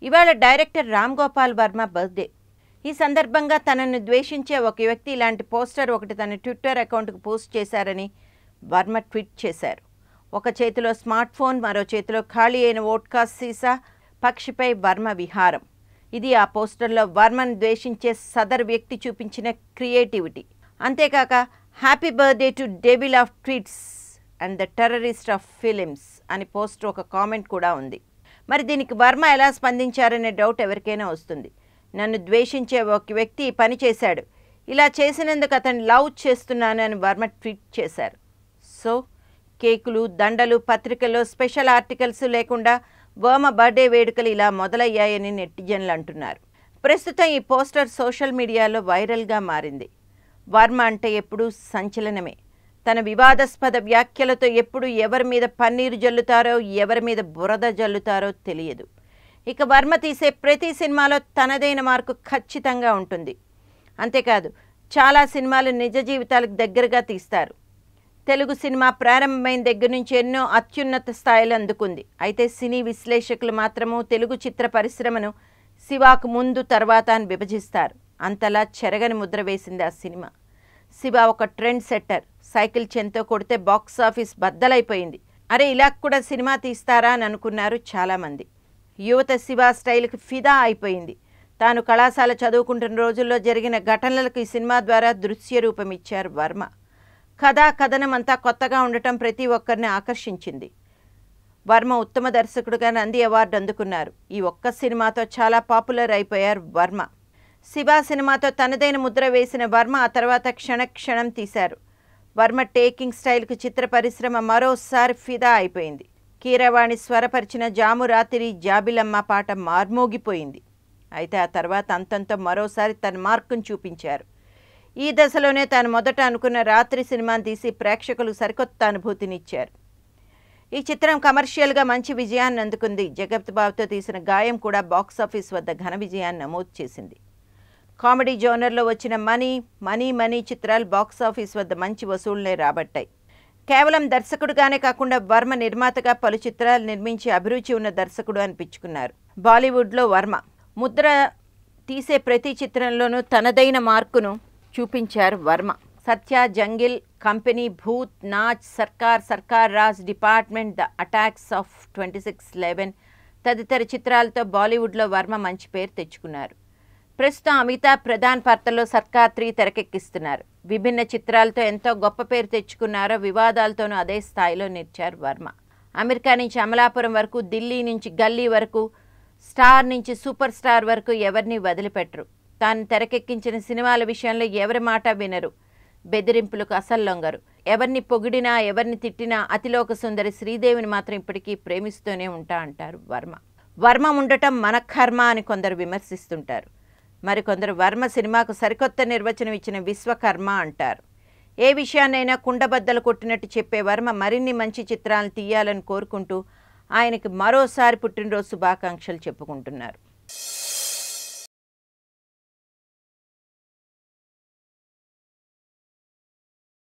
ఇవాళ director Ram Gopal Varma birthday. ఈ సందర్భంగా తనను ద్వేషించే ఒక వ్యక్తి ఇలాంటి పోస్టర్ ఒకటి తన ట్విట్టర్ అకౌంట్కు పోస్ట్ చేశారని వర్మ ట్వీట్ చేశారు. ఒక చేతిలో స్మార్ట్ ఫోన్, మరో చేతిలో ఖాళీ అయిన వోడ్కా సీసా, పక్షిపై వర్మ విహారం. ఇది ఆ పోస్టర్లో వర్మను ద్వేషించే సదర్ వ్యక్తి చూపించిన క్రియేటివిటీ. అంతేకాక happy birthday to devil of tweets and the terrorist of films అని పోస్టర్ ఒక కామెంట్ కూడా ఉంది. మరి దీనికి వర్మ ఎలా స్పందించారనే డౌట్ ఎవరికైనా వస్తుంది. నన్ను ద్వేషించే ఒక వ్యక్తి ఈ పని చేశాడు, ఇలా చేసినందుకు అతన్ని లవ్ చేస్తున్నాను అని వర్మ ట్వీట్ చేశారు. సో కేకులు, దండలు, పత్రికల్లో స్పెషల్ ఆర్టికల్స్ లేకుండా వర్మ బర్త్డే వేడుకలు ఇలా మొదలయ్యాయని నెటిజన్లు అంటున్నారు. ప్రస్తుతం ఈ పోస్టర్ సోషల్ మీడియాలో వైరల్గా మారింది. వర్మ అంటే ఎప్పుడూ సంచలనమే. తన వివాదాస్పద వ్యాఖ్యలతో ఎప్పుడు ఎవరి మీద పన్నీరు జల్లుతారో, ఎవరి మీద బురద జల్లుతారో తెలియదు. ఇక వర్మ తీసే ప్రతి సినిమాలో తనదైన మార్కు ఖచ్చితంగా ఉంటుంది. అంతేకాదు, చాలా సినిమాలు నిజ జీవితాలకు దగ్గరగా తీస్తారు. తెలుగు సినిమా ప్రారంభమైన దగ్గర నుంచి ఎన్నో అత్యున్నత స్థాయిలు అందుకుంది. అయితే సినీ విశ్లేషకులు మాత్రము తెలుగు చిత్ర పరిశ్రమను శివాకు ముందు తర్వాత అని విభజిస్తారు. అంతలా చెరగని ముద్ర వేసింది ఆ సినిమా. శివ ఒక ట్రెండ్ సెట్టర్. సైకిల్ చెంతో కొడితే బాక్స్ ఆఫీస్ బద్దలైపోయింది. అరే, ఇలా కూడా సినిమా తీస్తారా అని అనుకున్నారు చాలామంది. యువత శివ స్టైల్కి ఫిదా అయిపోయింది. తాను కళాశాల చదువుకుంటున్న రోజుల్లో జరిగిన ఘటనలకు ఈ సినిమా ద్వారా దృశ్య రూపం ఇచ్చారు వర్మ. కథనం అంతా కొత్తగా ఉండటం ప్రతి ఒక్కరిని ఆకర్షించింది. వర్మ ఉత్తమ దర్శకుడిగా నంది అవార్డు అందుకున్నారు. ఈ ఒక్క సినిమాతో చాలా పాపులర్ అయిపోయారు వర్మ. శివ సినిమాతో తనదైన ముద్ర వేసిన వర్మ ఆ తర్వాత క్షణక్షణం తీశారు. వర్మ టేకింగ్ స్టైల్కు చిత్ర పరిశ్రమ మరోసారి ఫిదా అయిపోయింది. కీరవాణి స్వరపరిచిన జాము రాత్రి జాబిలమ్మ పాట మార్మోగిపోయింది. అయితే ఆ తర్వాత అంతంతో మరోసారి తన మార్కును చూపించారు. ఈ దశలోనే తాను మొదట అనుకున్న రాత్రి సినిమాను తీసి ప్రేక్షకులకు సరికొత్త అనుభూతినిచ్చారు. ఈ చిత్రం కమర్షియల్గా మంచి విజయాన్ని అందుకుంది. జగపతి బాబుతో తీసిన గాయం కూడా బాక్సాఫీస్ వద్ద ఘన విజయాన్ని నమోదు చేసింది. కామెడీ జోనర్లో వచ్చిన మనీ చిత్రాలు బాక్సాఫీస్ వద్ద మంచి వసూళ్లే రాబట్టాయి. కేవలం దర్శకుడుగానే కాకుండా వర్మ నిర్మాతగా పలు చిత్రాలు నిర్మించి అభిరుచి ఉన్న దర్శకుడు అనిపించుకున్నారు. బాలీవుడ్లో వర్మ ముద్ర తీసే ప్రతి చిత్రంలోనూ తనదైన మార్కును చూపించారు వర్మ. సత్య, జంగిల్, కంపెనీ, భూత్, నాచ్, సర్కార్ Raj, department, the attacks of 2611 తదితర చిత్రాలతో బాలీవుడ్లో వర్మ మంచి పేరు తెచ్చుకున్నారు. ప్రస్తుతం అమితాబ్ ప్రధాన్ పాత్రలో సర్కార్ 3 తెరకెక్కిస్తున్నారు. విభిన్న చిత్రాలతో ఎంతో గొప్ప పేరు తెచ్చుకున్నారో వివాదాలతోనూ అదే స్థాయిలో నిలిచారు వర్మ. అమెరికా నుంచి అమలాపురం వరకు, ఢిల్లీ నుంచి గల్లీ వరకు, స్టార్ నుంచి సూపర్ స్టార్ వరకు ఎవరిని వదిలిపెట్టరు. తాను తెరకెక్కించిన సినిమాల విషయంలో ఎవరి మాట వినరు. బెదిరింపులకు అసలు లొంగరు. ఎవరిని పొగిడినా, ఎవరిని తిట్టినా అతిలోక సుందరి శ్రీదేవిని మాత్రం ఇప్పటికీ ప్రేమిస్తూనే ఉంటా అంటారు వర్మ. వర్మ ఉండటం మన కర్మ అని కొందరు విమర్శిస్తుంటారు. మరికొందరు వర్మ సినిమాకు సరికొత్త నిర్వచనం ఇచ్చిన విశ్వకర్మ అంటారు. ఏ విషయాన్నైనా కుండబద్దలు కొట్టినట్టు చెప్పే వర్మ మరిన్ని మంచి చిత్రాలను తీయాలని కోరుకుంటూ ఆయనకి మరోసారి పుట్టినరోజు శుభాకాంక్షలు చెప్పుకుంటున్నారు.